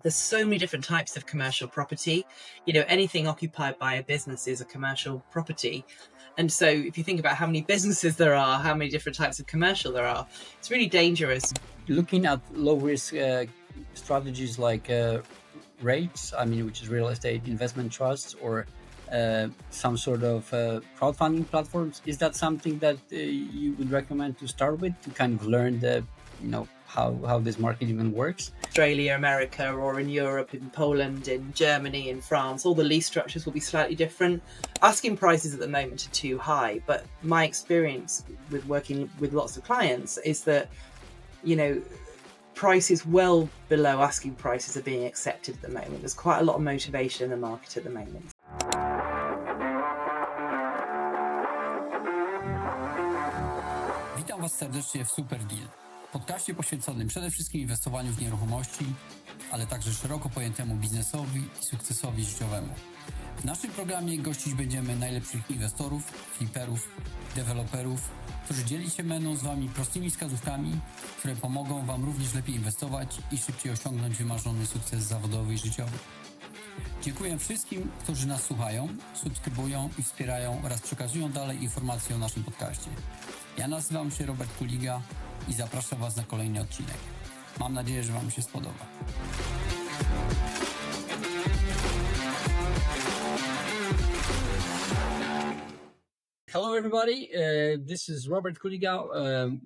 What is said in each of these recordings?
there's so many different types of commercial property. You know, anything occupied by a business is a commercial property. And so if you think about how many businesses there are, how many different types of commercial there are, it's really dangerous. Looking at low risk strategies like rates, which is real estate investment trusts, or some sort of crowdfunding platforms, is that something that you would recommend to start with to kind of learn how this market even works? Australia, America, or in Europe, in Poland, in Germany, in France, all the lease structures will be slightly different. Asking prices at the moment are too high, but my experience with working with lots of clients is that, prices well below asking prices are being accepted at the moment. There's quite a lot of motivation in the market at the moment. Witam Was serdecznie w Super Deal, podcaście poświęconym przede wszystkim inwestowaniu w nieruchomości, ale także szeroko pojętemu biznesowi i sukcesowi życiowemu. W naszym programie gościć będziemy najlepszych inwestorów, fliperów, deweloperów, którzy dzielić się będą z Wami prostymi wskazówkami, które pomogą Wam również lepiej inwestować i szybciej osiągnąć wymarzony sukces zawodowy i życiowy. Dziękuję wszystkim, którzy nas słuchają, subskrybują i wspierają oraz przekazują dalej informacje o naszym podcaście. Ja nazywam się Robert Kuliga i zapraszam Was na kolejny odcinek. Mam nadzieję, że Wam się spodoba. Hello, everybody. This is Robert Kuliga.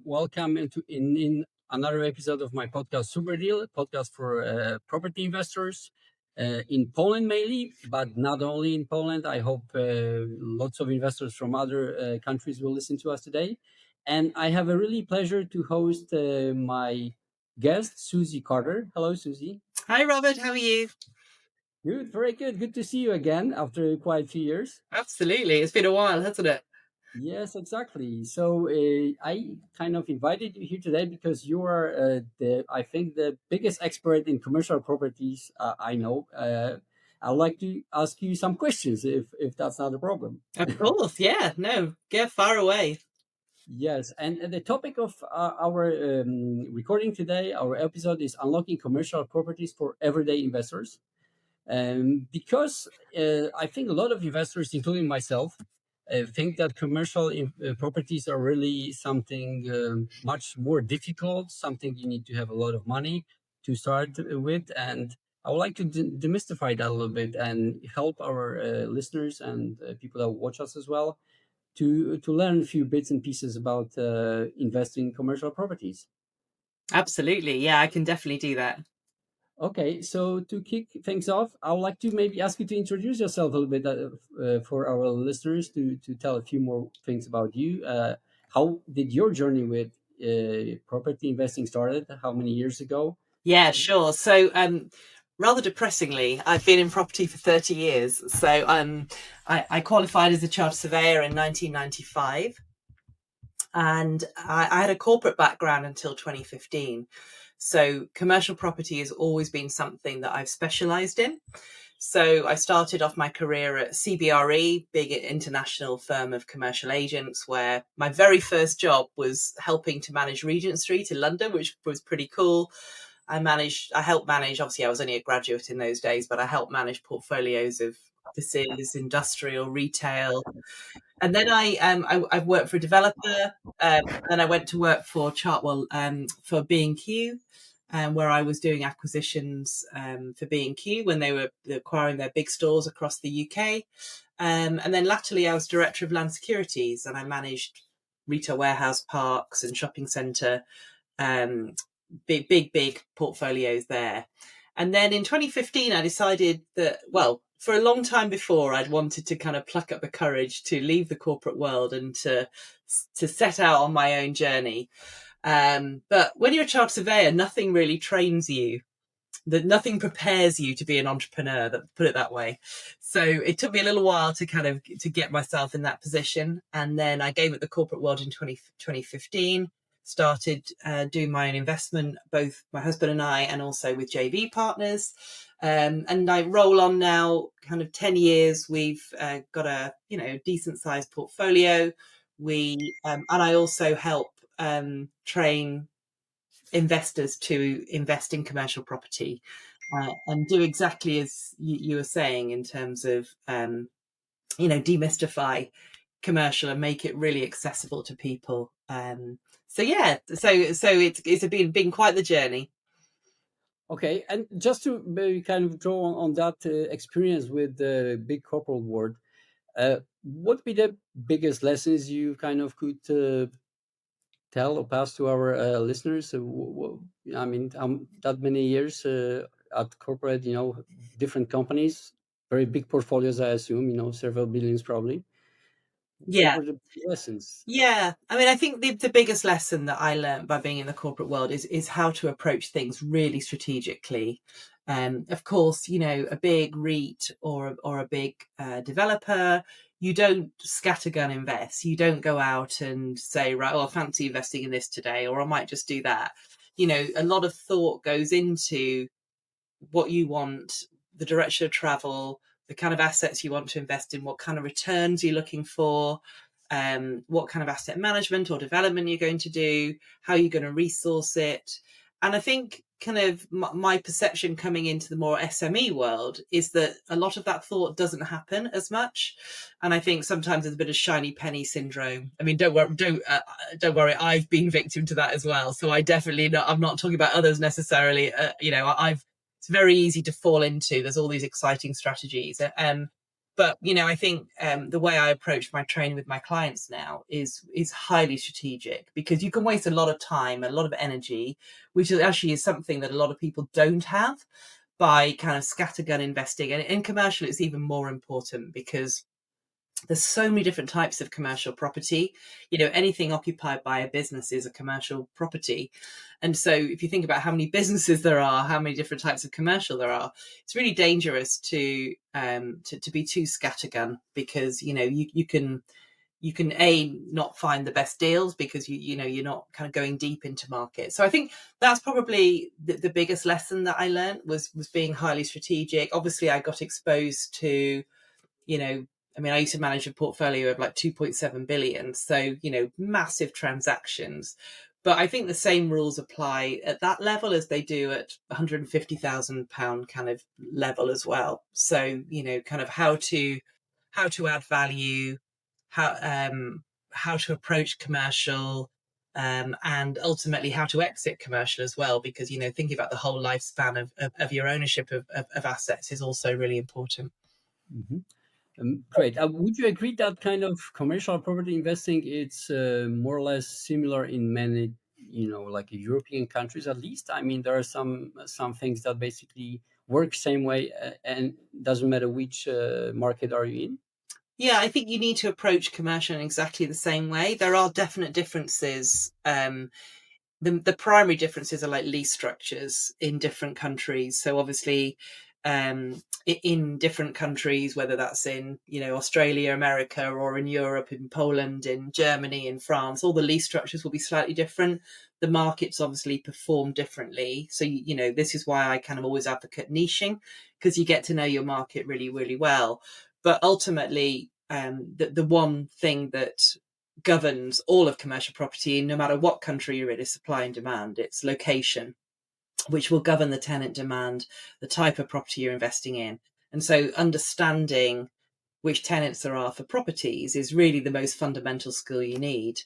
Welcome in another episode of my podcast, Super Deal, podcast for property investors in Poland mainly, but not only in Poland. I hope lots of investors from other countries will listen to us today. And I have a really pleasure to host my guest, Suzi Carter. Hello, Suzi. Hi, Robert. How are you? Good, very good. Good to see you again after quite a few years. Absolutely. It's been a while, hasn't it? Yes, exactly. So I kind of invited you here today because you are the biggest expert in commercial properties I know. I'd like to ask you some questions if that's not a problem. Of course, yeah. No, get far away. Yes, and the topic of our recording today, our episode, is unlocking commercial properties for everyday investors. Because I think a lot of investors, including myself, think that commercial properties are really something much more difficult, something you need to have a lot of money to start with. And I would like to demystify that a little bit and help our listeners and people that watch us as well to learn a few bits and pieces about investing in commercial properties. Absolutely. Yeah, I can definitely do that. Okay, so to kick things off, I would like to maybe ask you to introduce yourself a little bit for our listeners to tell a few more things about you. How did your journey with property investing started? How many years ago? Yeah, sure. So rather depressingly, I've been in property for 30 years. So I qualified as a chartered surveyor in 1995. And I had a corporate background until 2015. So commercial property has always been something that I've specialized in. So I started off my career at CBRE, big international firm of commercial agents, where my very first job was helping to manage Regent Street in London, which was pretty cool. I helped manage, obviously I was only a graduate in those days, but I helped manage portfolios of offices, industrial, retail. And then I've worked for a developer, and I went to work for Chartwell for B&Q, where I was doing acquisitions for B&Q when they were acquiring their big stores across the UK. And then latterly I was director of land securities, and I managed retail warehouse parks and shopping centre, big portfolios there. And then in 2015, I decided that, for a long time before, I'd wanted to kind of pluck up the courage to leave the corporate world and to set out on my own journey. But when you're a chartered surveyor, nothing really trains you. That nothing prepares you to be an entrepreneur, put it that way. So it took me a little while to get myself in that position. And then I gave it the corporate world in 2015, started doing my own investment, both my husband and I, and also with JV partners. And I roll on now kind of 10 years. We've got a, decent sized portfolio. And I also help train investors to invest in commercial property. and do exactly as you were saying in terms of demystify commercial and make it really accessible to people. So it's been quite the journey. Okay, and just to maybe kind of draw on that experience with the big corporate world, what would be the biggest lessons you kind of could tell or pass to our listeners? I mean, that many years at corporate, different companies, very big portfolios, I assume, several billions probably. Yeah. What were the lessons? Yeah, I mean, I think the biggest lesson that I learned by being in the corporate world is how to approach things really strategically. Of course, a big REIT or a big developer, you don't scattergun invest. You don't go out and say, right, I fancy investing in this today, or I might just do that. A lot of thought goes into what you want, the direction of travel, the kind of assets you want to invest in, what kind of returns you're looking for, what kind of asset management or development you're going to do, how you're going to resource it. And I think kind of my perception coming into the more SME world is that a lot of that thought doesn't happen as much. And I think sometimes there's a bit of shiny penny syndrome. I mean, don't worry, I've been victim to that as well. So I definitely I'm not talking about others necessarily. It's very easy to fall into. There's all these exciting strategies. But I think the way I approach my training with my clients now is highly strategic, because you can waste a lot of time, a lot of energy, which actually is something that a lot of people don't have, by kind of scattergun investing. And in commercial, it's even more important because there's so many different types of commercial property. Anything occupied by a business is a commercial property. And so if you think about how many businesses there are, how many different types of commercial there are, it's really dangerous to be too scattergun, because you can not find the best deals because you're not kind of going deep into market. So I think that's probably the biggest lesson that I learned was being highly strategic. Obviously, I got exposed to I used to manage a portfolio of like 2.7 billion. So, massive transactions. But I think the same rules apply at that level as they do at £150,000 kind of level as well. So, kind of how to add value, how to approach commercial, and ultimately how to exit commercial as well. Because, thinking about the whole lifespan of your ownership of assets is also really important. Mm-hmm. Great. Would you agree that kind of commercial property investing, it's more or less similar in many, like European countries at least? I mean, there are some things that basically work same way, and doesn't matter which market are you in. Yeah, I think you need to approach commercial in exactly the same way. There are definite differences. The primary differences are like lease structures in different countries. So obviously, in different countries, whether that's in Australia, America, or in Europe, in Poland, in Germany, in France, all the lease structures will be slightly different. The markets obviously perform differently. So this is why I kind of always advocate niching, because you get to know your market really, really well. But ultimately, the one thing that governs all of commercial property, no matter what country you're in, is supply and demand. It's location, which will govern the tenant demand, the type of property you're investing in. And so understanding which tenants there are for properties is really the most fundamental skill you need.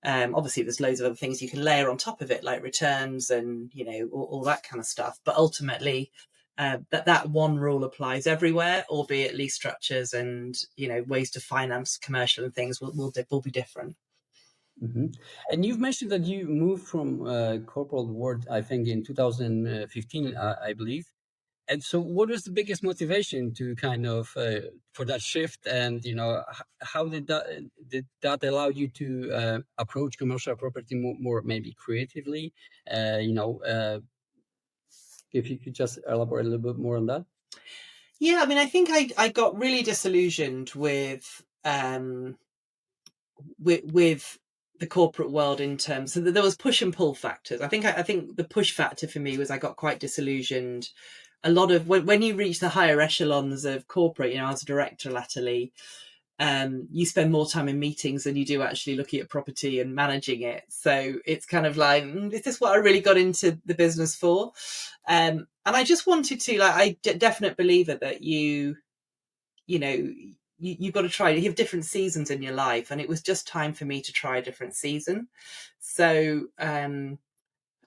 Obviously, there's loads of other things you can layer on top of it, like returns and, all that kind of stuff. But ultimately, that one rule applies everywhere, albeit lease structures and, ways to finance commercial and things will be different. Mm-hmm. And you've mentioned that you moved from corporate world, I think, in 2015, I believe. And so, what was the biggest motivation to kind of for that shift? And how did that allow you to approach commercial property more maybe creatively? If you could just elaborate a little bit more on that. Yeah, I mean, I think I got really disillusioned with the corporate world in terms, so there was push and pull factors. I think the push factor for me was I got quite disillusioned. A lot of when you reach the higher echelons of corporate, I was a director latterly, you spend more time in meetings than you do actually looking at property and managing it. So it's kind of like, is this what I really got into the business for? And I just wanted to, like, definite believer that you've got to try. You have different seasons in your life, and it was just time for me to try a different season. So,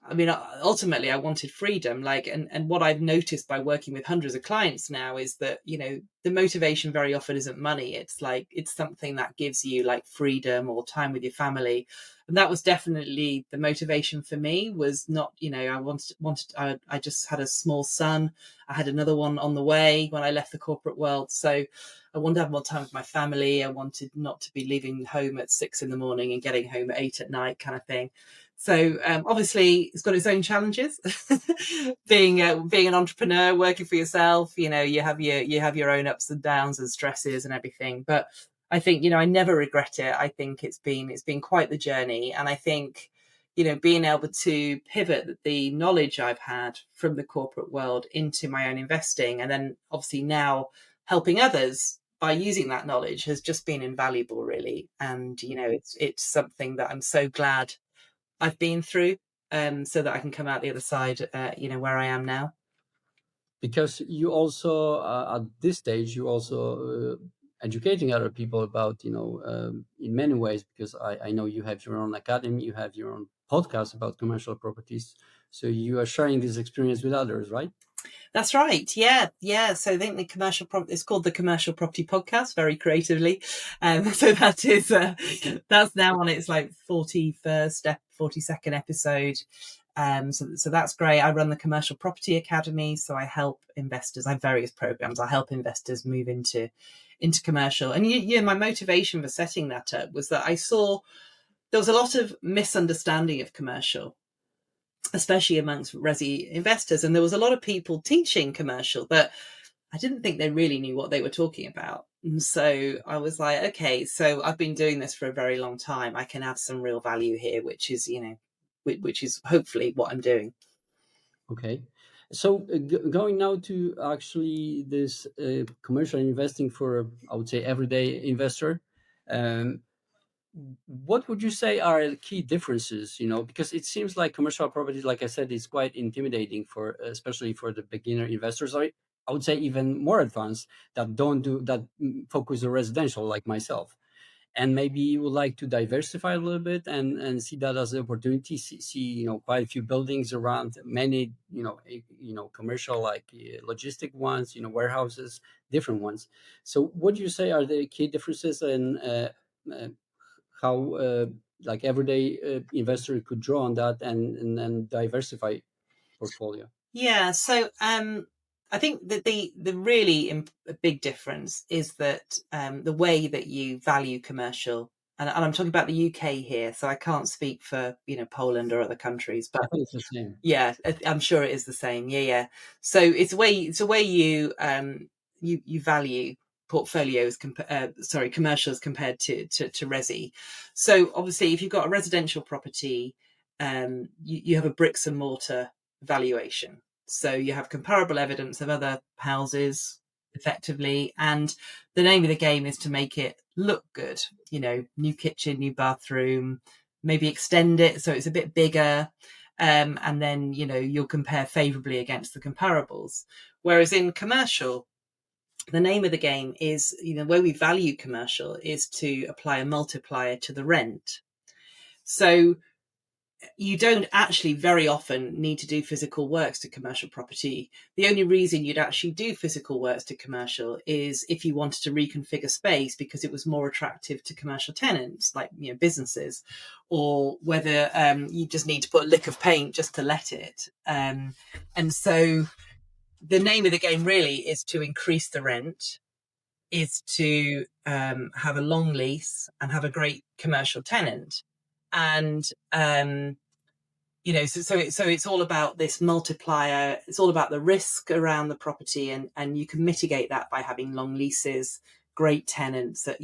I mean, ultimately, I wanted freedom. And what I've noticed by working with hundreds of clients now is that, the motivation very often isn't money. It's something that gives you like freedom or time with your family. And that was definitely the motivation for me. Was not, I just had a small son. I had another one on the way when I left the corporate world. So I wanted to have more time with my family. I wanted not to be leaving home at 6 a.m. and getting home at 8 p.m. kind of thing. So obviously it's got its own challenges. being an entrepreneur, working for yourself, you have your own ups and downs and stresses and everything. But I think, I never regret it. I think it's been quite the journey. And I think, being able to pivot the knowledge I've had from the corporate world into my own investing, and then obviously now helping others by using that knowledge, has just been invaluable, really. And, it's something that I'm so glad I've been through, so that I can come out the other side, where I am now. Because you also, at this stage, you also educating other people about, in many ways, because I know you have your own academy, you have your own podcast about commercial properties. So you are sharing this experience with others, right? That's right. Yeah. So I think it's called the Commercial Property Podcast, very creatively. So that's now on its like 42nd episode. So that's great. I run the Commercial Property Academy, so I help investors. I have various programs. I help investors move into commercial. And my motivation for setting that up was that I saw there was a lot of misunderstanding of commercial, especially amongst resi investors. And there was a lot of people teaching commercial, but I didn't think they really knew what they were talking about. And so I was like, okay, so I've been doing this for a very long time. I can add some real value here, which is hopefully what I'm doing. Okay. So going now to actually this commercial investing for, I would say, everyday investor, what would you say are the key differences? Because it seems like commercial property, like I said, is quite intimidating especially for the beginner investors. I would say even more advanced that focus on residential, like myself. And maybe you would like to diversify a little bit and see that as an opportunity. See quite a few buildings around, many commercial, like logistic ones, warehouses, different ones. So what do you say are the key differences in how like everyday investor could draw on that and diversify portfolio? Yeah. So I think that the really big difference is that the way that you value commercial, and I'm talking about the UK here, so I can't speak for Poland or other countries, but I think it's the same. Yeah, I'm sure it is the same. Yeah. So it's a way you value portfolios, commercials compared to resi. So obviously, if you've got a residential property, you have a bricks and mortar valuation. So you have comparable evidence of other houses effectively, and the name of the game is to make it look good. New kitchen, new bathroom, maybe extend it so it's a bit bigger. And then, you'll compare favorably against the comparables. Whereas in commercial, the name of the game is, where we value commercial is to apply a multiplier to the rent. So you don't actually very often need to do physical works to commercial property. The only reason you'd actually do physical works to commercial is if you wanted to reconfigure space because it was more attractive to commercial tenants, like businesses, or whether you just need to put a lick of paint just to let it. And so the name of the game really is to increase the rent, is to have a long lease and have a great commercial tenant. And so it's all about this multiplier. It's all about the risk around the property, and you can mitigate that by having long leases, great tenants that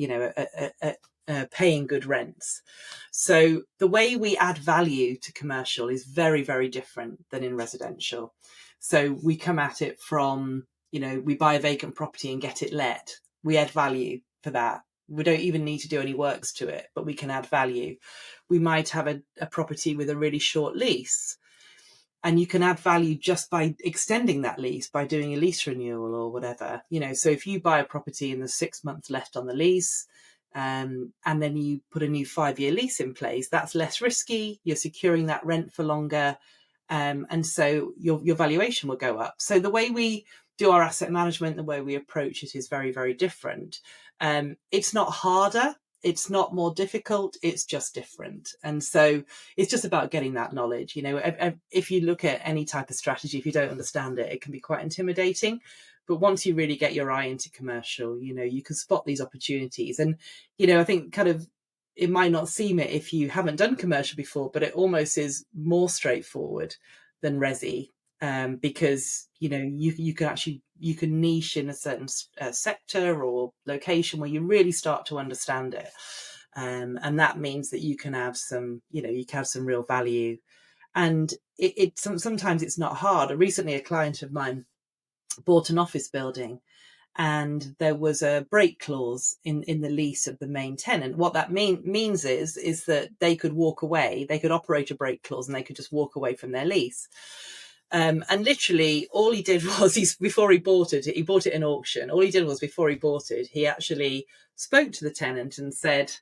paying good rents. So the way we add value to commercial is very, very different than in residential. So we come at it from we buy a vacant property and get it let. We add value for that. We don't even need to do any works to it, but we can add value. We might have a property with a really short lease, and you can add value just by extending that lease, by doing a lease renewal or whatever. So if you buy a property and there's 6 months left on the lease, and then you put a new 5-year lease in place, that's less risky. You're securing that rent for longer. And so your valuation will go up. So the way we do our asset management, the way we approach it is very, very different. It's not harder. It's not more difficult. It's just different. And so it's just about getting that knowledge. If you look at any type of strategy, if you don't understand it, it can be quite intimidating. But once you really get your eye into commercial, you can spot these opportunities. And, I think kind of it might not seem it if you haven't done commercial before, but it almost is more straightforward than resi, because, you can niche in a certain sector or location where you really start to understand it. And that means that you can have some, real value. And sometimes it's not hard. Recently, a client of mine bought an office building, and there was a break clause in the lease of the main tenant. What that means is that they could walk away, they could operate a break clause, and they could just walk away from their lease. And literally all he did was, before he bought it in auction. All he did was, before he bought it, he actually spoke to the tenant and said,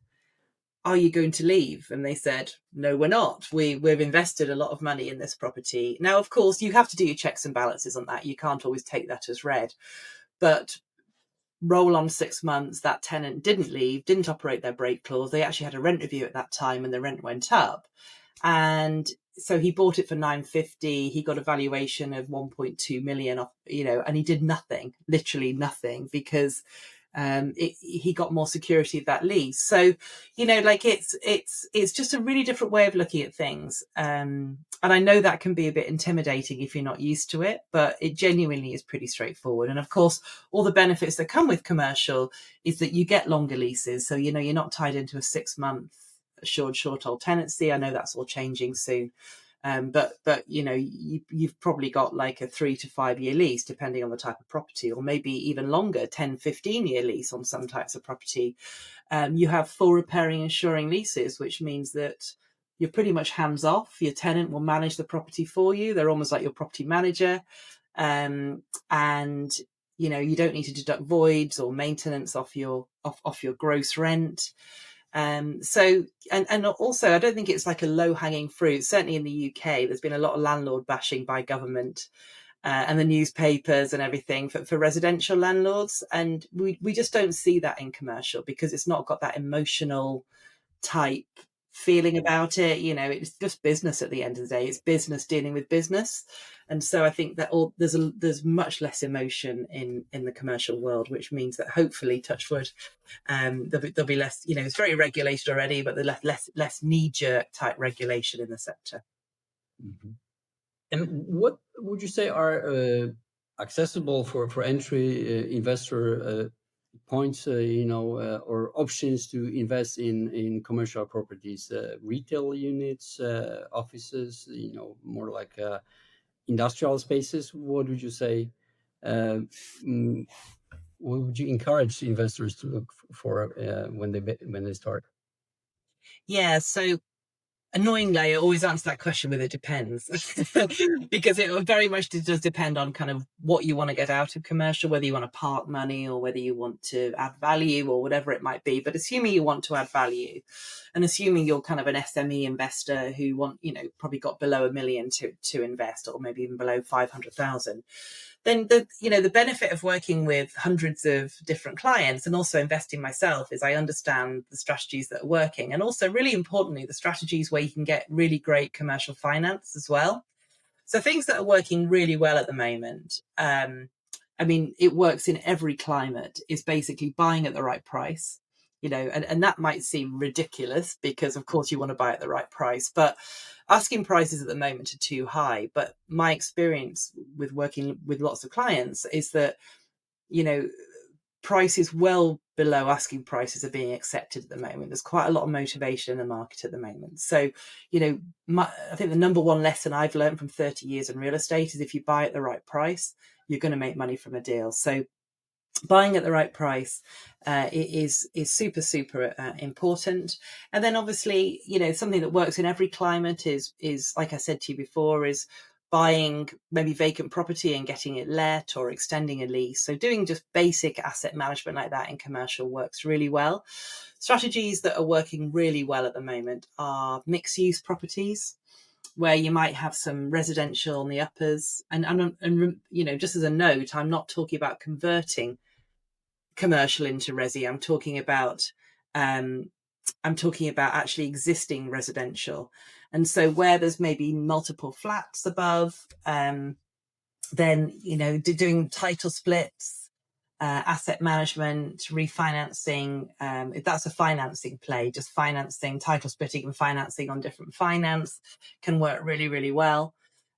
"Are you going to leave?" And they said, "No, we're not. We've invested a lot of money in this property." Now, of course, you have to do your checks and balances on that. You can't always take that as read. But roll on 6 months, that tenant didn't leave, didn't operate their break clause. They actually had a rent review at that time, and the rent went up. And so he bought it for 950. He got a valuation of 1.2 million, and he did nothing, literally nothing, because he got more security of that lease. So, it's just a really different way of looking at things. And I know that can be a bit intimidating if you're not used to it, but it genuinely is pretty straightforward. And of course, all the benefits that come with commercial is that you get longer leases. So, you're not tied into a 6-month assured short-hold tenancy. I know that's all changing soon. But you've probably got like a 3 to 5 year lease, depending on the type of property, or maybe even longer, 10, 15 year lease on some types of property. You have full repairing and insuring leases, which means that you're pretty much hands off. Your tenant will manage the property for you. They're almost like your property manager. And you don't need to deduct voids or maintenance off your gross rent. So also, I don't think it's like a low-hanging fruit. Certainly in the UK, there's been a lot of landlord bashing by government and the newspapers and everything for residential landlords, and we just don't see that in commercial, because it's not got that emotional type feeling about it. It's just business at the end of the day. It's business dealing with business. And so I think that there's much less emotion in the commercial world, which means that hopefully, touch wood, there'll be less, it's very regulated already, but the less knee-jerk type regulation in the sector. Mm-hmm. And what would you say are accessible for entry investor points, or options to invest in commercial properties, retail units, offices, more like industrial spaces? What would you say? What would you encourage investors to look for when they start? Yeah, so annoyingly, I always answer that question with "it depends," because it very much does depend on kind of what you want to get out of commercial, whether you want to park money or whether you want to add value or whatever it might be. But assuming you want to add value, and assuming you're kind of an SME investor who probably got below $1 million to invest, or maybe even below 500,000, then the benefit of working with hundreds of different clients and also investing myself is I understand the strategies that are working, and also, really importantly, the strategies where you can get really great commercial finance as well. So things that are working really well at the moment, it works in every climate, is basically buying at the right price. And that might seem ridiculous, because of course you want to buy at the right price, but asking prices at the moment are too high. But my experience with working with lots of clients is that, prices well below asking prices are being accepted at the moment. There's quite a lot of motivation in the market at the moment. So, I think the number one lesson I've learned from 30 years in real estate is if you buy at the right price, you're going to make money from a deal. So buying at the right price is super important. And then obviously, something that works in every climate is like I said to you before, is buying maybe vacant property and getting it let or extending a lease. So doing just basic asset management like that in commercial works really well. Strategies that are working really well at the moment are mixed use properties, where you might have some residential on the uppers. And just as a note, I'm not talking about converting commercial into resi. I'm talking about actually existing residential. And so where there's maybe multiple flats above, then doing title splits, asset management, refinancing. If that's a financing play, just financing, title splitting and financing on different finance can work really, really well.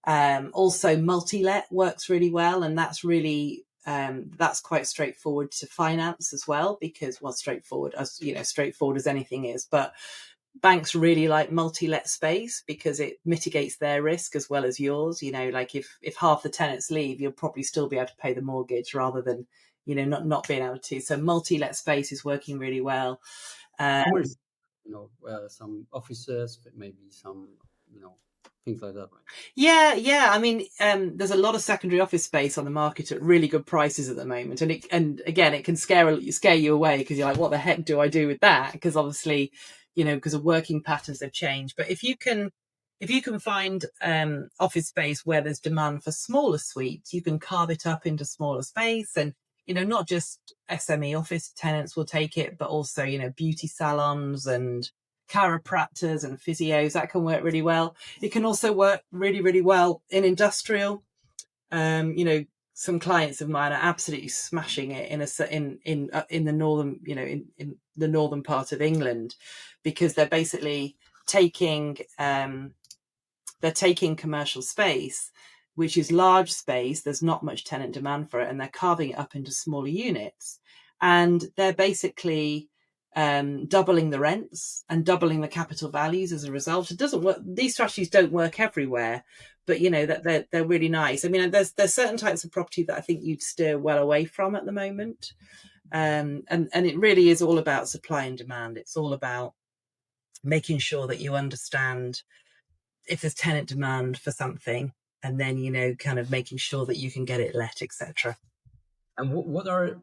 Also multi-let works really well, and that's really that's quite straightforward to finance as well, because straightforward as anything is, but banks really like multi-let space because it mitigates their risk as well as yours. Like if half the tenants leave, you'll probably still be able to pay the mortgage rather than not being able to. So multi-let space is working really well. Some offices, but maybe some things like that, right? Yeah. I mean, there's a lot of secondary office space on the market at really good prices at the moment, and again, it can scare you away because you're like, what the heck do I do with that? Because obviously, because of working patterns have changed. But if you can find office space where there's demand for smaller suites, you can carve it up into smaller space, and not just SME office tenants will take it, but also beauty salons and chiropractors and physios. That can work really well. It can also work really, really well in industrial. Some clients of mine are absolutely smashing it in the northern, in the northern part of England, because they're basically taking commercial space, which is large space. There's not much tenant demand for it, and they're carving it up into smaller units, and they're basically doubling the rents and doubling the capital values as a result. It doesn't work. These strategies don't work everywhere, but that they're really nice. I mean, there's certain types of property that I think you'd steer well away from at the moment. And it really is all about supply and demand. It's all about making sure that you understand if there's tenant demand for something, and then, kind of making sure that you can get it let, etc. And what are, if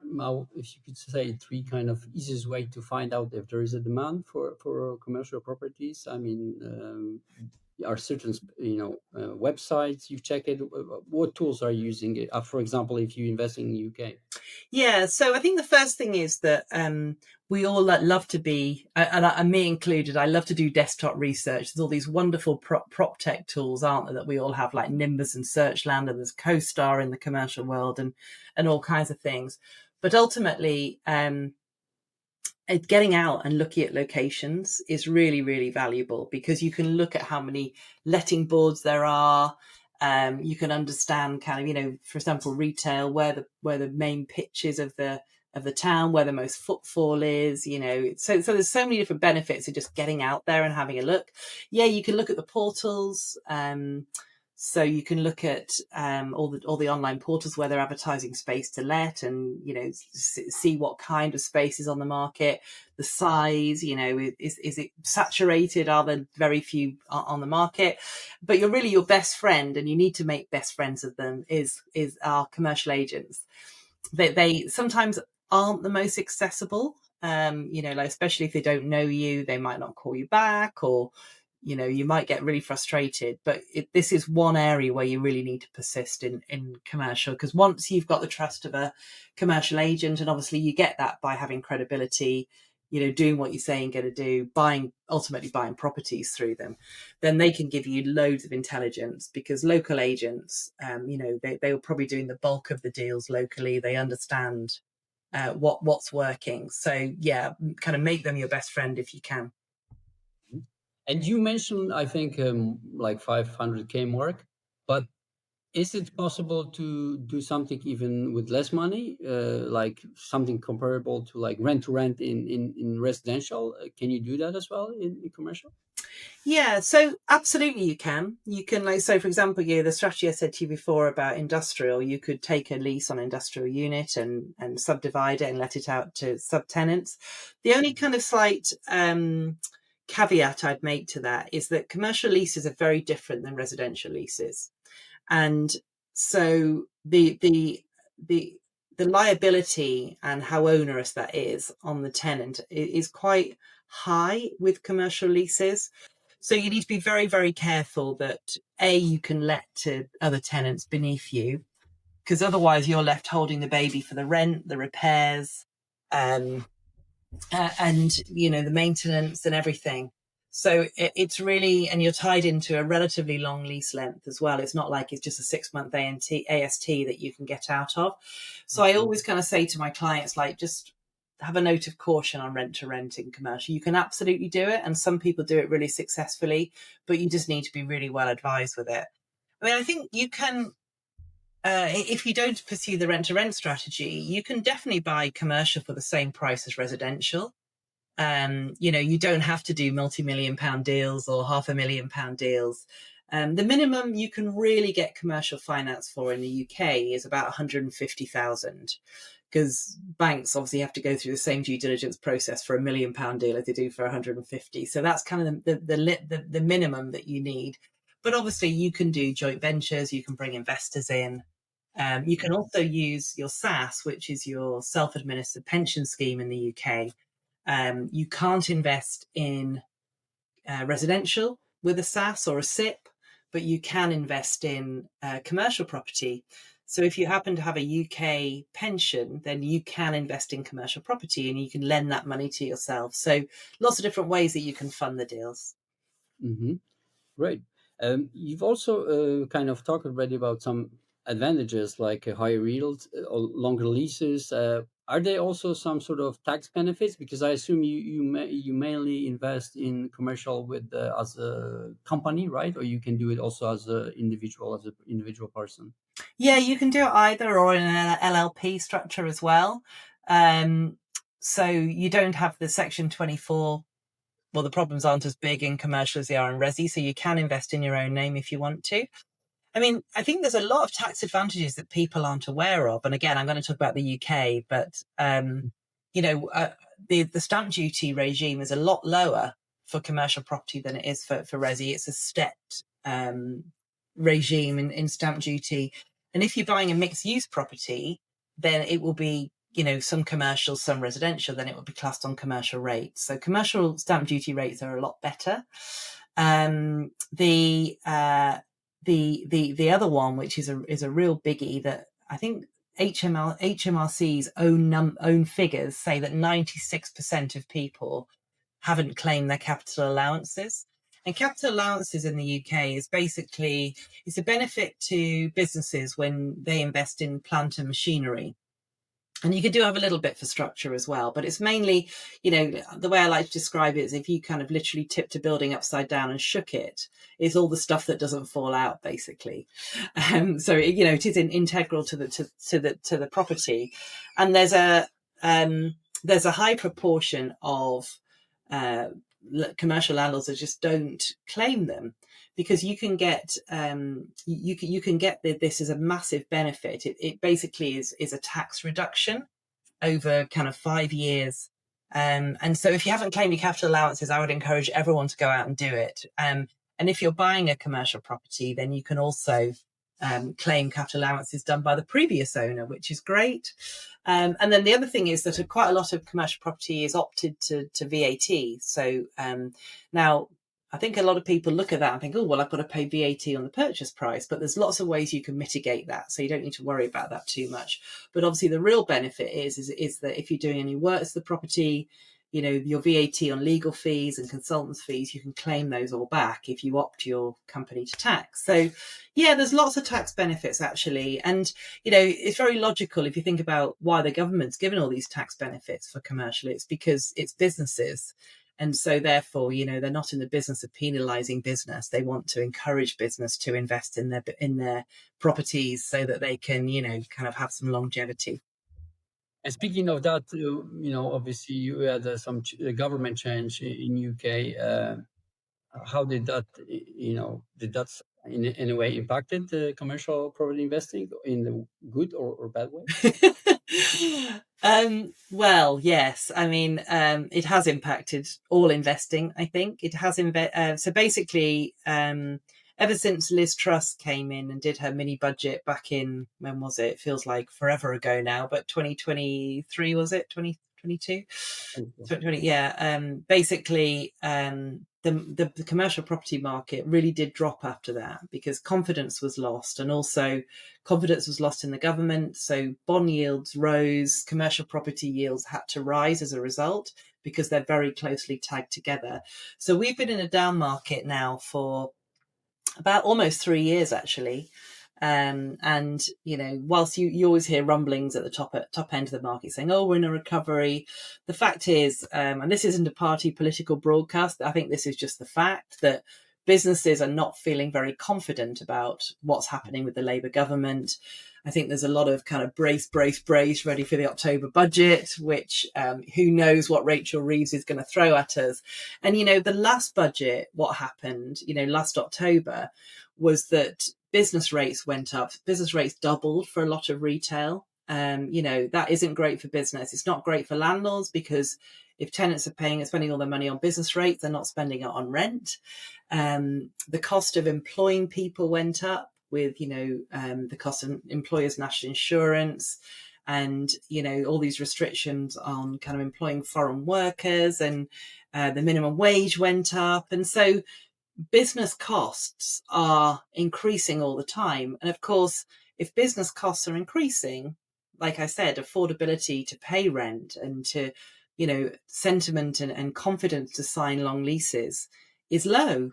you could say, three kind of easiest way to find out if there is a demand for commercial properties? I mean, are certain websites you check it? What tools are you using? For example, if you invest in the UK. Yeah, so I think the first thing is that we all love to be, and me included, I love to do desktop research. There's all these wonderful prop tech tools, aren't there, that we all have, like Nimbus and Searchland, and there's CoStar in the commercial world, and all kinds of things. But ultimately, getting out and looking at locations is really, really valuable, because you can look at how many letting boards there are. You can understand kind of, for example, retail, where the main pitches of the town, where the most footfall is, so there's so many different benefits of just getting out there and having a look. Yeah, you can look at the portals. So you can look at all the online portals where they're advertising space to let, and see what kind of space is on the market, the size. Is it saturated? Are there very few on the market? But your best friend, and you need to make best friends of them, is our commercial agents. They sometimes aren't the most accessible. Especially if they don't know you, they might not call you back, or you might get really frustrated. But this is one area where you really need to persist in commercial, because once you've got the trust of a commercial agent, and obviously you get that by having credibility, doing what you say you're going to do, ultimately buying properties through them, then they can give you loads of intelligence, because local agents, they were probably doing the bulk of the deals locally. They understand what's working. So yeah, kind of make them your best friend if you can. And you mentioned, I think, like 500K mark, but is it possible to do something even with less money, like something comparable to like rent to rent in residential? Can you do that as well in commercial? Yeah, so absolutely you can. You can, like, so for example, the strategy I said to you before about industrial, you could take a lease on an industrial unit and subdivide it and let it out to subtenants. The only kind of slight caveat I'd make to that is that commercial leases are very different than residential leases. And so the liability and how onerous that is on the tenant is quite high with commercial leases. So you need to be very, very careful that you can let to other tenants beneath you, because otherwise you're left holding the baby for the rent, the repairs, and the maintenance and everything. So it's really, and you're tied into a relatively long lease length as well. It's not like it's just a 6-month AST that you can get out of. So I always kind of say to my clients, like, just have a note of caution on rent to rent in commercial. You can absolutely do it, and some people do it really successfully, but you just need to be really well advised with it. I mean, I think you can, if you don't pursue the rent to rent strategy, you can definitely buy commercial for the same price as residential. You don't have to do multi-million-pound deals or £500,000 deals. The minimum you can really get commercial finance for in the UK is about 150,000, because banks obviously have to go through the same due diligence process for £1 million deal as they do for 150. So that's kind of the minimum that you need. But obviously you can do joint ventures, you can bring investors in. You can also use your SAS, which is your self-administered pension scheme in the UK. You can't invest in residential with a SAS or a SIP, but you can invest in commercial property. So if you happen to have a UK pension, then you can invest in commercial property and you can lend that money to yourself. So lots of different ways that you can fund the deals. Mm-hmm. Great. You've also kind of talked already about some advantages like higher yields, longer leases. Are there also some sort of tax benefits? Because I assume you mainly invest in commercial with as a company, right? Or you can do it also as an individual person. Yeah, you can do it either or in an LLP structure as well. So you don't have the Section 24. Well, the problems aren't as big in commercial as they are in resi, so you can invest in your own name if you want to. I mean, I think there's a lot of tax advantages that people aren't aware of. And again, I'm going to talk about the UK, but, the stamp duty regime is a lot lower for commercial property than it is for resi. It's a stepped regime in stamp duty. And if you're buying a mixed use property, then it will be, some commercial, some residential, then it will be classed on commercial rates. So commercial stamp duty rates are a lot better. The other one, which is a real biggie, that I think HMRC's own figures say that 96% of people haven't claimed their capital allowances. And capital allowances in the UK is basically, it's a benefit to businesses when they invest in plant and machinery. And you could have a little bit for structure as well, but it's mainly, the way I like to describe it is if you kind of literally tipped a building upside down and shook it, it's all the stuff that doesn't fall out, basically. So it is integral to the property, and there's a high proportion of commercial landlords that just don't claim them, because you can get this as a massive benefit. It basically is a tax reduction over kind of 5 years. And so if you haven't claimed your capital allowances, I would encourage everyone to go out and do it. And if you're buying a commercial property, then you can also claim capital allowances done by the previous owner, which is great. And then the other thing is that quite a lot of commercial property is opted to VAT. So now I think a lot of people look at that and think, oh, well, I've got to pay VAT on the purchase price, but there's lots of ways you can mitigate that. So you don't need to worry about that too much. But obviously the real benefit is that if you're doing any work to the property, your VAT on legal fees and consultants fees, you can claim those all back if you opt your company to tax. So yeah, there's lots of tax benefits actually. And, it's very logical if you think about why the government's given all these tax benefits for commercial. It's because it's businesses. And so therefore, they're not in the business of penalizing business. They want to encourage business to invest in their properties so that they can, kind of have some longevity. And speaking of that, obviously you had some government change in UK. how did that, did that in any way impacted the commercial property investing in the good or bad way? Well, yes. I mean, it has impacted all investing. I think it has. So basically, ever since Liz Truss came in and did her mini budget back in, when was it? It feels like forever ago now, but 2023, was it? 2022? 2020, yeah. Basically, the commercial property market really did drop after that because confidence was lost, and also confidence was lost in the government. So bond yields rose, commercial property yields had to rise as a result because they're very closely tagged together. So we've been in a down market now for about almost 3 years, actually. And whilst you always hear rumblings at the top end of the market saying, "Oh, we're in a recovery," the fact is, and this isn't a party political broadcast, I think this is just the fact that businesses are not feeling very confident about what's happening with the Labour government. I think there's a lot of kind of brace, ready for the October budget, which who knows what Rachel Reeves is going to throw at us. And, the last budget, what happened, last October, was that business rates went up. Business rates doubled for a lot of retail. That isn't great for business. It's not great for landlords because if tenants are spending all their money on business rates, they're not spending it on rent. The cost of employing people went up with, the cost of employers' national insurance and, all these restrictions on kind of employing foreign workers, and the minimum wage went up. And so business costs are increasing all the time. And of course, if business costs are increasing, like I said, affordability to pay rent and to, sentiment and confidence to sign long leases is low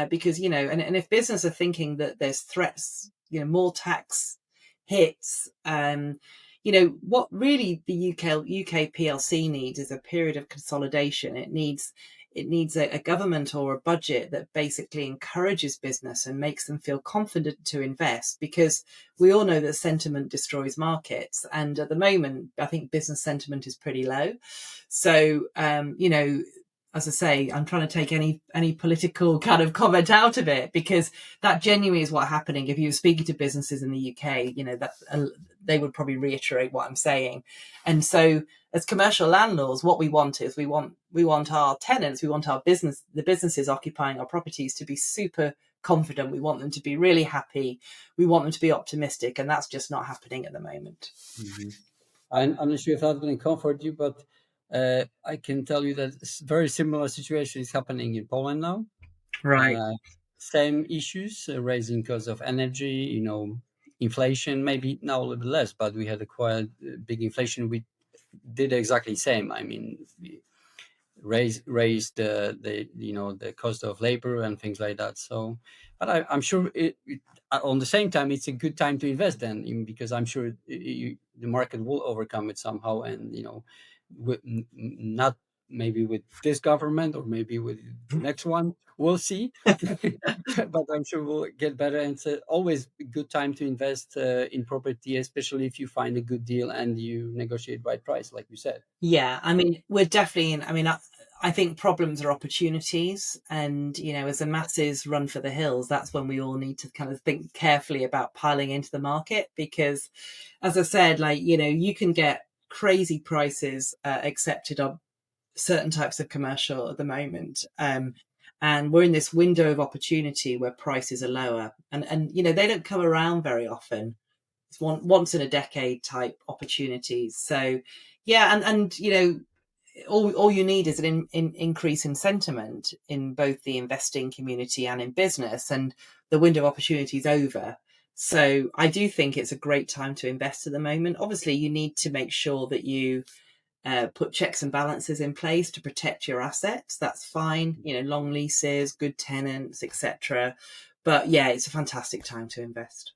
because, and if business are thinking that there's threats, more tax hits, what really the UK PLC needs is a period of consolidation. It needs a government or a budget that basically encourages business and makes them feel confident to invest, because we all know that sentiment destroys markets. And at the moment, I think business sentiment is pretty low. So, as I say, I'm trying to take any political kind of comment out of it, because that genuinely is what's happening. If you were speaking to businesses in the UK, that they would probably reiterate what I'm saying. And so as commercial landlords, what we want is we want our tenants, we want the businesses occupying our properties to be super confident. We want them to be really happy. We want them to be optimistic. And that's just not happening at the moment. Mm-hmm. I'm not sure if that's going to comfort you, but I can tell you that a very similar situation is happening in Poland now. Right. Same issues raising because of energy, inflation, maybe now a little bit less, but we had a quite big inflation. We did exactly the same. I mean, we raised the cost of labor and things like that. So, but I'm sure on the same time, it's a good time to invest then, because I'm sure the market will overcome it somehow, and not maybe with this government or maybe with the next one, we'll see. But I'm sure we'll get better, and it's always a good time to invest in property, especially if you find a good deal and you negotiate right price, like you said. Yeah, I mean, we're definitely in. I mean, I think problems are opportunities, and as the masses run for the hills, that's when we all need to kind of think carefully about piling into the market, because, as I said, you can get crazy prices accepted on certain types of commercial at the moment, and we're in this window of opportunity where prices are lower, and they don't come around very often. It's once in a decade type opportunities. So yeah, and all you need is an increase in sentiment in both the investing community and in business, and the window of opportunity is over. So I do think it's a great time to invest at the moment. Obviously, you need to make sure that you put checks and balances in place to protect your assets. That's fine. Long leases, good tenants, etc. But yeah, it's a fantastic time to invest.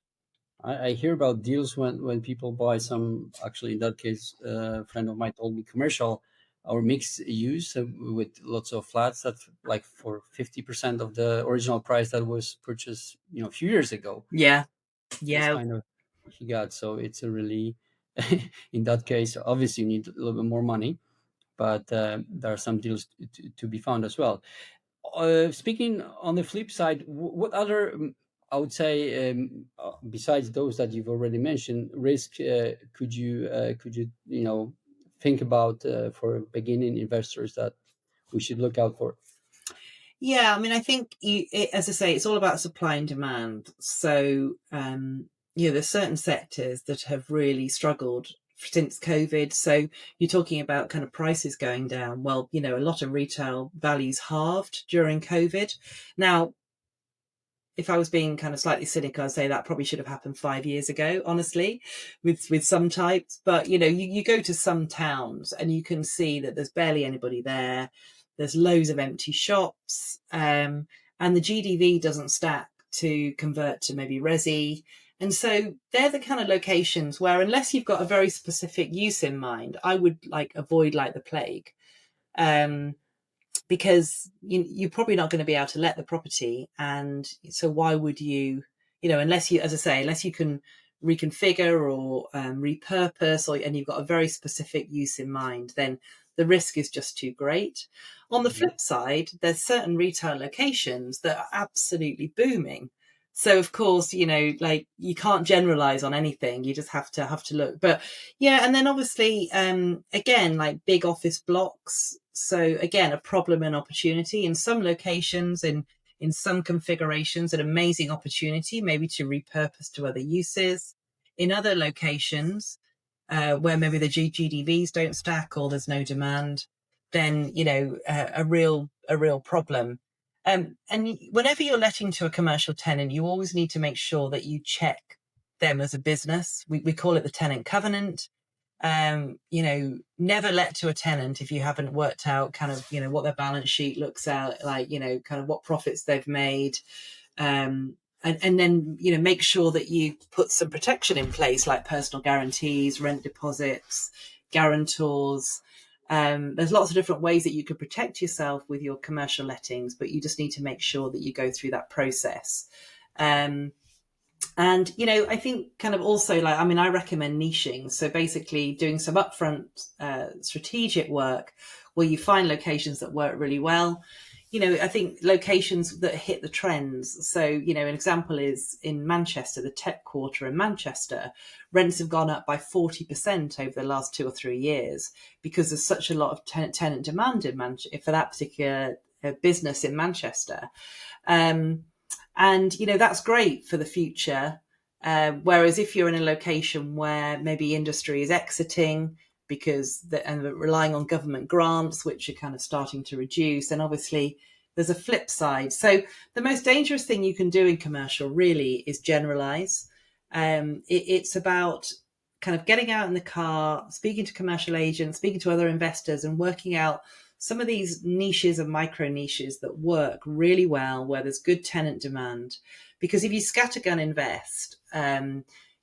I hear about deals when people buy some, actually in that case, a friend of mine told me commercial or mixed use with lots of flats, that's like for 50% of the original price that was purchased, a few years ago. Yeah. That's kind of he got. So it's a really, in that case, obviously you need a little bit more money, but there are some deals to be found as well. Speaking on the flip side, what other, I would say, besides those that you've already mentioned, risk could you think about for beginning investors that we should look out for? Yeah, I mean, I think, as I say, it's all about supply and demand. So, there's certain sectors that have really struggled since COVID. So you're talking about kind of prices going down. Well, a lot of retail values halved during COVID. Now, if I was being kind of slightly cynical, I'd say that probably should have happened 5 years ago, honestly, with some types. But, you go to some towns and you can see that there's barely anybody there. There's loads of empty shops, and the GDV doesn't stack to convert to maybe resi. And so they're the kind of locations where, unless you've got a very specific use in mind, I would avoid like the plague, because you're probably not going to be able to let the property. And so why would you, unless you, as I say, unless you can reconfigure or repurpose, and you've got a very specific use in mind, then the risk is just too great. On the flip side, there's certain retail locations that are absolutely booming. So of course, you can't generalize on anything. You just have to look. But yeah, and then obviously, again, like big office blocks. So again, a problem and opportunity in some locations, in some configurations, an amazing opportunity maybe to repurpose to other uses. In other locations, where maybe the GDVs don't stack or there's no demand, then a real problem. And whenever you're letting to a commercial tenant, you always need to make sure that you check them as a business. We call it the tenant covenant. Never let to a tenant if you haven't worked out kind of what their balance sheet looks out like, kind of what profits they've made. And then, make sure that you put some protection in place, like personal guarantees, rent deposits, guarantors. There's lots of different ways that you could protect yourself with your commercial lettings, but you just need to make sure that you go through that process. And, I think kind of also I recommend niching. So basically doing some upfront strategic work where you find locations that work really well. I think locations that hit the trends. So, an example is in Manchester, the tech quarter in Manchester, rents have gone up by 40% over the last 2 or 3 years because there's such a lot of tenant demand in for that particular business in Manchester. And, that's great for the future. Whereas if you're in a location where maybe industry is exiting, and relying on government grants, which are kind of starting to reduce. And obviously there's a flip side. So the most dangerous thing you can do in commercial really is generalize. It's about kind of getting out in the car, speaking to commercial agents, speaking to other investors and working out some of these niches and micro niches that work really well, where there's good tenant demand. Because if you scattergun invest,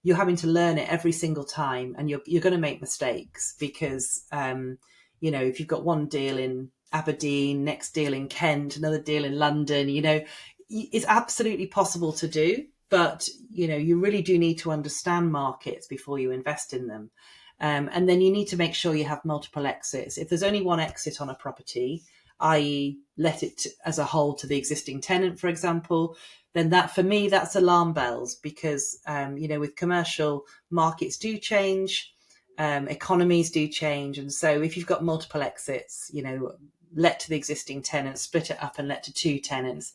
you're having to learn it every single time, and you're going to make mistakes because, if you've got one deal in Aberdeen, next deal in Kent, another deal in London, it's absolutely possible to do, but, you really do need to understand markets before you invest in them. And then you need to make sure you have multiple exits. If there's only one exit on a property, i.e. let it as a whole to the existing tenant, for example, then that, for me, that's alarm bells because, with commercial, markets do change, economies do change. And so if you've got multiple exits, let to the existing tenants, split it up and let to 2 tenants,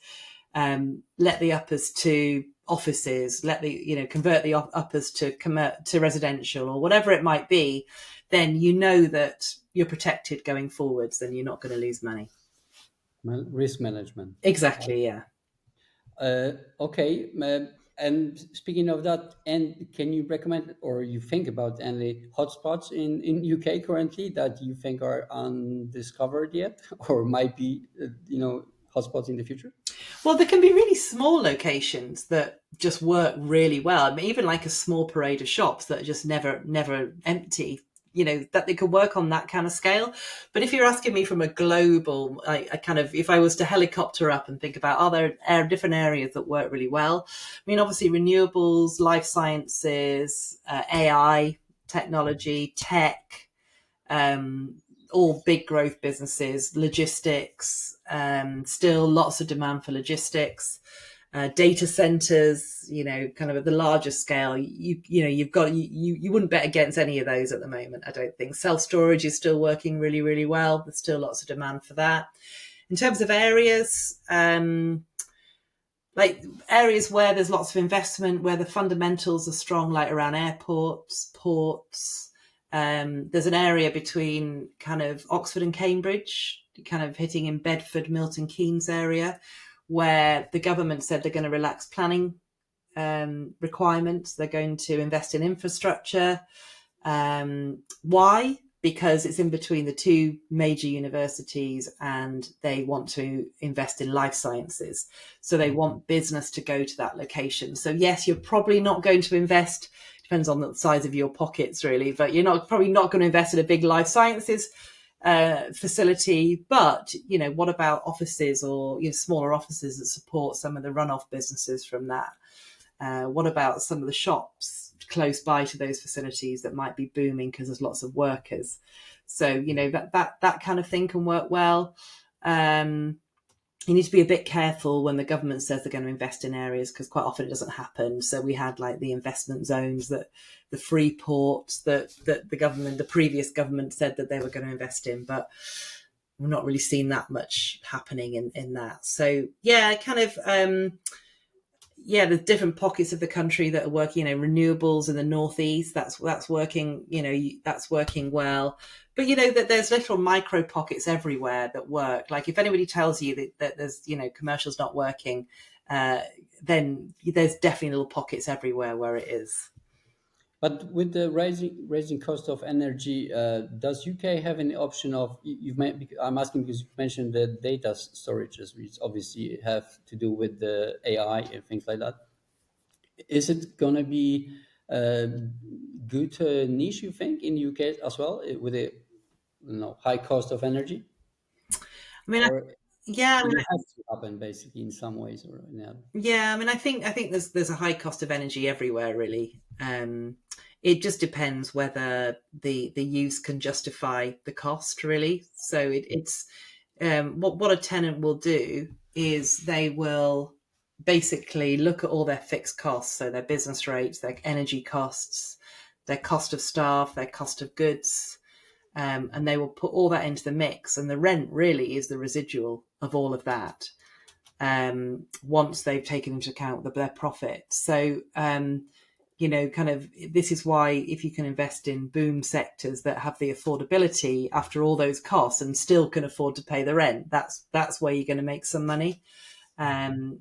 let the uppers to offices, convert the uppers to residential or whatever it might be, then that you're protected going forwards, then you're not going to lose money. Risk management. Exactly, yeah. Okay. And speaking of that, and can you recommend or you think about any hotspots in UK currently that you think are undiscovered yet or might be, hotspots in the future? Well, there can be really small locations that just work really well. I mean, even like a small parade of shops that are just never empty, that they could work on that kind of scale. But if you're asking me from a global, if I was to helicopter up and think about, are there different areas that work really well? I mean, obviously renewables, life sciences, AI, technology, tech, all big growth businesses, logistics, still lots of demand for logistics, data centers, kind of at the larger scale. You wouldn't bet against any of those at the moment, I don't think. Self-storage is still working really, really well. There's still lots of demand for that. In terms of areas, like areas where there's lots of investment, where the fundamentals are strong, like around airports, ports. There's an area between kind of Oxford and Cambridge, kind of hitting in Bedford, Milton Keynes area, where the government said they're going to relax planning requirements. They're going to invest in infrastructure. Why? Because it's in between the two major universities and they want to invest in life sciences. So they want business to go to that location. So yes, you're probably not going to invest, depends on the size of your pockets really, but you're probably not going to invest in a big life sciences facility. But, what about offices or smaller offices that support some of the runoff businesses from that? What about some of the shops close by to those facilities that might be booming because there's lots of workers? So, that kind of thing can work well. You need to be a bit careful when the government says they're going to invest in areas, because quite often it doesn't happen. So we had like the investment zones, that the free ports that the previous government said that they were going to invest in, but we're not really seeing that much happening in that. So yeah, kind of, there's different pockets of the country that are working, renewables in the northeast, that's working, that's working well. But, that there's little micro pockets everywhere that work. Like if anybody tells you that there's, commercial's not working, then there's definitely little pockets everywhere where it is. But with the rising cost of energy, does UK have any option of, I'm asking because you mentioned the data storages, which obviously have to do with the AI and things like that. Is it going to be a good niche, you think, in UK as well, with a high cost of energy? I mean, it has to happen basically in some ways or another. Yeah, I mean, I think there's a high cost of energy everywhere, really. It just depends whether the use can justify the cost, really. So it's what a tenant will do is they will basically look at all their fixed costs, so their business rates, their energy costs, their cost of staff, their cost of goods, and they will put all that into the mix. And the rent really is the residual of all of that, once they've taken into account their profit. So, kind of, this is why if you can invest in boom sectors that have the affordability after all those costs and still can afford to pay the rent, that's where you're going to make some money.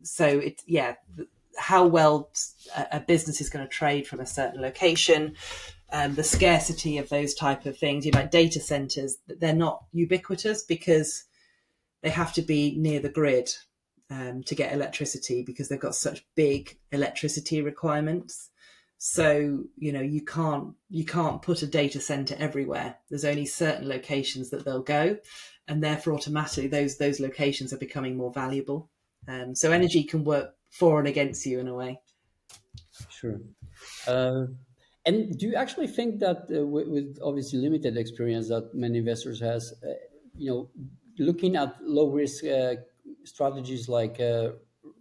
So how well a business is going to trade from a certain location, the scarcity of those type of things. Like data centers, they're not ubiquitous because they have to be near the grid to get electricity, because they've got such big electricity requirements. So, you can't put a data center everywhere. There's only certain locations that they'll go, and therefore automatically those locations are becoming more valuable. So energy can work for and against you in a way. Sure. And do you actually think that with obviously limited experience that many investors has, looking at low risk strategies like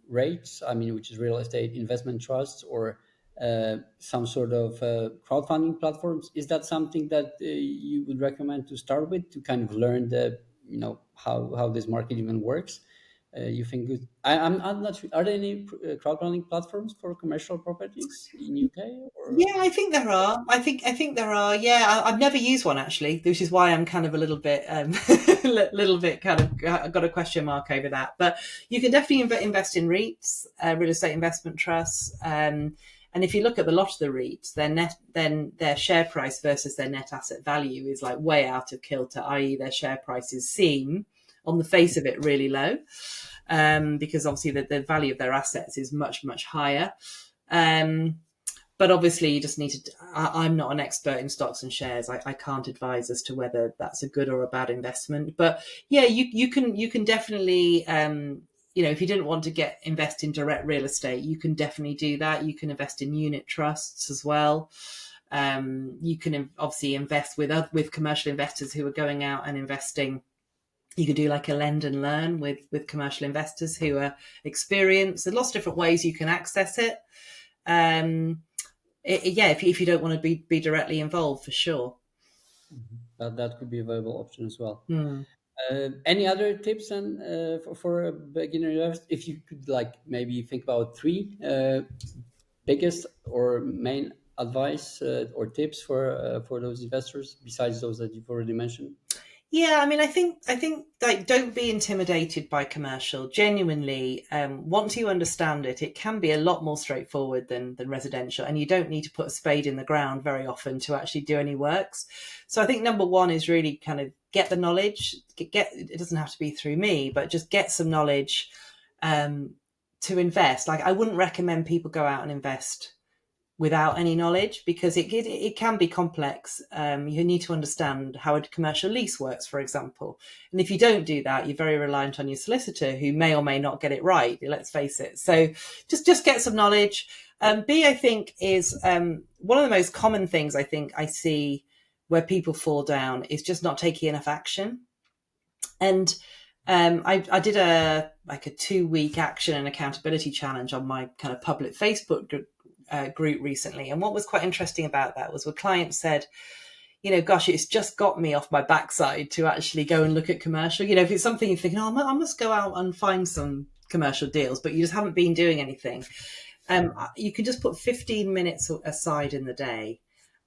rates, which is real estate investment trusts, or some sort of crowdfunding platforms, is that something that you would recommend to start with, to kind of learn how this market even works? You think good? I'm not sure. Are there any crowdfunding platforms for commercial properties in UK? Or? Yeah, I think there are. I think there are. Yeah, I've never used one actually, which is why I'm kind of a little bit, kind of got a question mark over that. But you can definitely invest in REITs, real estate investment trusts, and if you look at a lot of the REITs, their share price versus their net asset value is like way out of kilter. I.e., their share prices seem, on the face of it, really low, because obviously the value of their assets is much, much higher. But obviously you just need to, I'm not an expert in stocks and shares. I can't advise as to whether that's a good or a bad investment. But yeah, you can definitely, if you didn't want to invest in direct real estate, you can definitely do that. You can invest in unit trusts as well. You can obviously invest with commercial investors who are going out and investing. You could do like a lend and learn with commercial investors who are experienced. There's lots of different ways you can access it. If you don't want to be directly involved, for sure. That could be a viable option as well. Any other tips for a beginner investor? If you could maybe think about three biggest or main advice or tips for those investors besides those that you've already mentioned. Yeah, I mean, I think don't be intimidated by commercial. Genuinely, once you understand it, it can be a lot more straightforward than residential, and you don't need to put a spade in the ground very often to actually do any works. So I think number one is really kind of get the knowledge. It doesn't have to be through me, but just get some knowledge to invest. Like, I wouldn't recommend people go out and invest without any knowledge, because it can be complex. You need to understand how a commercial lease works, for example. And if you don't do that, you're very reliant on your solicitor, who may or may not get it right, let's face it. So just get some knowledge. B, I think, is one of the most common things I think I see where people fall down is just not taking enough action. And I did a 2-week action and accountability challenge on my kind of public Facebook group recently, and what was quite interesting about that was, a client said, gosh, it's just got me off my backside to actually go and look at commercial. If it's something you're thinking, I must go out and find some commercial deals, but you just haven't been doing anything. You can just put 15 minutes aside in the day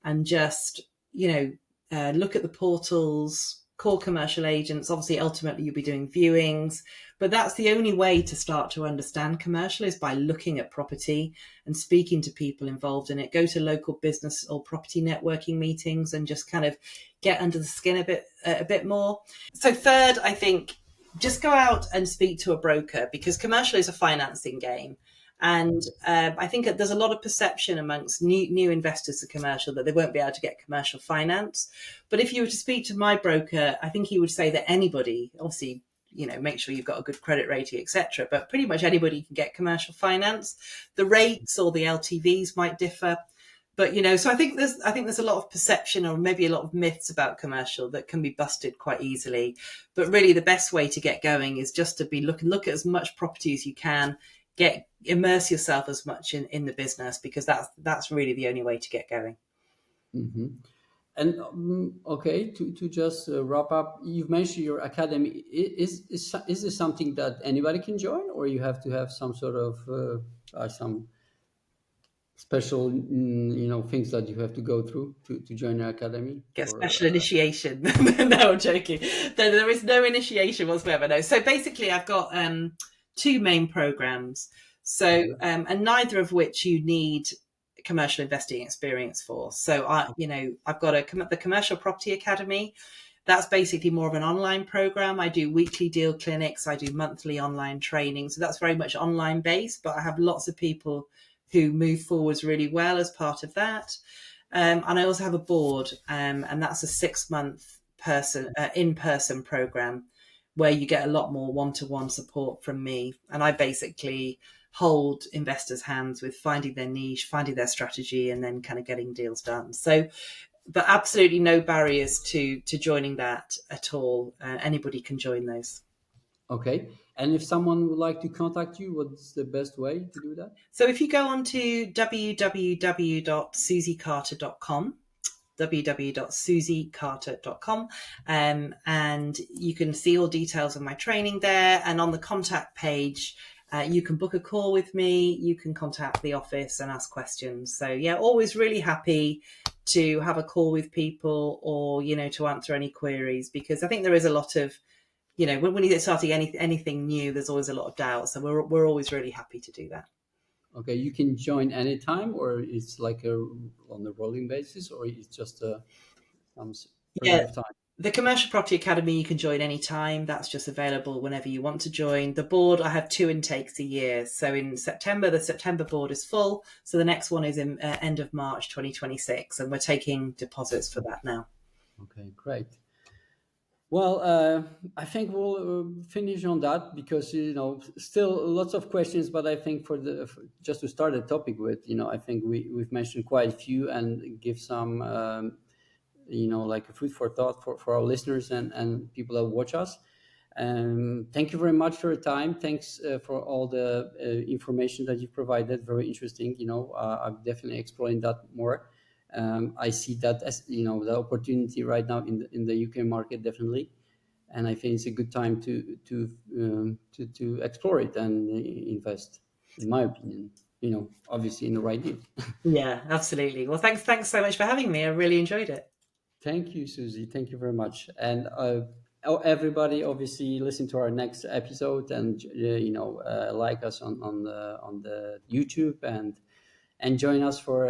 and just look at the portals, call commercial agents. Obviously, ultimately you'll be doing viewings, but that's the only way to start to understand commercial, is by looking at property and speaking to people involved in it. Go to local business or property networking meetings and just kind of get under the skin a bit more. So third, I think, just go out and speak to a broker, because commercial is a financing game. And I think there's a lot of perception amongst new investors to commercial that they won't be able to get commercial finance. But if you were to speak to my broker, I think he would say that anybody, obviously, make sure you've got a good credit rating, etc. But pretty much anybody can get commercial finance. The rates or the LTVs might differ. But, so I think there's a lot of perception, or maybe a lot of myths about commercial that can be busted quite easily. But really the best way to get going is just to look at as much property as you can. Immerse yourself as much in the business, because that's really the only way to get going. Mm-hmm. And okay, to just wrap up, you've mentioned your academy. Is this something that anybody can join, or you have to have some sort of some special things that you have to go through to join your academy? Get special initiation. No, I'm joking. There is no initiation whatsoever. No. So basically, I've got 2 main programs. So, and neither of which you need commercial investing experience for. So I've got the Commercial Property Academy. That's basically more of an online program. I do weekly deal clinics. I do monthly online training. So that's very much online based, but I have lots of people who move forwards really well as part of that. And I also have a board, and that's a 6-month in-person program where you get a lot more one-to-one support from me. And I basically hold investors' hands with finding their niche, finding their strategy, and then kind of getting deals done. So, but absolutely no barriers to joining that at all. Anybody can join those. Okay. And if someone would like to contact you, what's the best way to do that? So if you go on to www.suzicarter.com, www.suzicarter.com, and you can see all details of my training there. And on the contact page, you can book a call with me. You can contact the office and ask questions. So yeah, always really happy to have a call with people, or to answer any queries, because I think there is a lot of when you get starting anything new, there's always a lot of doubt. So we're always really happy to do that. Okay, you can join anytime, or it's like on a rolling basis, or it's just some period of time? The Commercial Property Academy, you can join anytime. That's just available whenever you want to join. The board, I have 2 intakes a year. So in September, the September board is full. So the next one is in end of March 2026, and we're taking deposits for that now. Okay, great. Well, I think we'll finish on that because still lots of questions. But I think just to start the topic with, I think we've mentioned quite a few and give some like a food for thought for our listeners and people that watch us. Thank you very much for your time. Thanks for all the information that you provided. Very interesting. I'm definitely exploring that more. I see that as the opportunity right now in the UK market, definitely, and I think it's a good time to explore it and invest. In my opinion, obviously in the right deal. Yeah, absolutely. Well, thanks so much for having me. I really enjoyed it. Thank you, Suzi. Thank you very much. And everybody, obviously, listen to our next episode and like us on the YouTube and join us for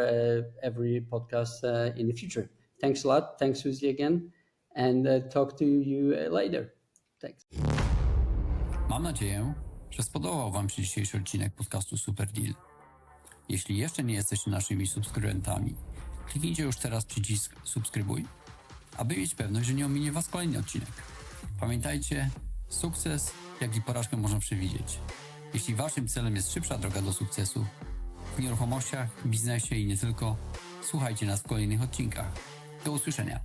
every podcast in the future. Thanks a lot. Thanks, Suzi, again, and talk to you later. Thanks. Mam nadzieję, że spodobał Wam się dzisiejszy odcinek podcastu Super Deal. Jeśli jeszcze nie jesteście naszymi subskrybentami, kliknijcie już teraz przycisk subskrybuj, aby mieć pewność, że nie ominie Was kolejny odcinek. Pamiętajcie, sukces, jak i porażkę można przewidzieć. Jeśli Waszym celem jest szybsza droga do sukcesu w nieruchomościach, biznesie i nie tylko, słuchajcie nas w kolejnych odcinkach. Do usłyszenia.